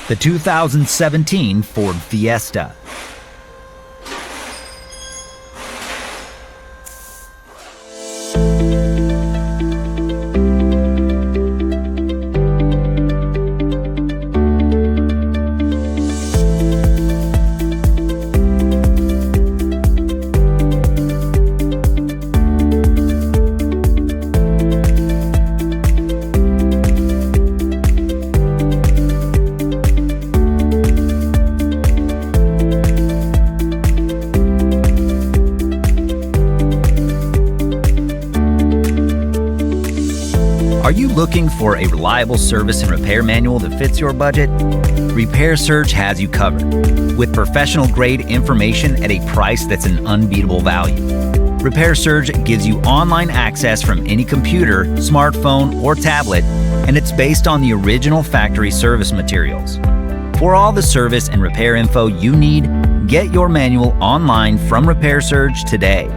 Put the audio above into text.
The 2017 Ford Fiesta. Are you looking for a reliable service and repair manual that fits your budget? Repair Surge has you covered, with professional-grade information at a price that's an unbeatable value. Repair Surge gives you online access from any computer, smartphone, or tablet, and it's based on the original factory service materials. For all the service and repair info you need, get your manual online from Repair Surge today.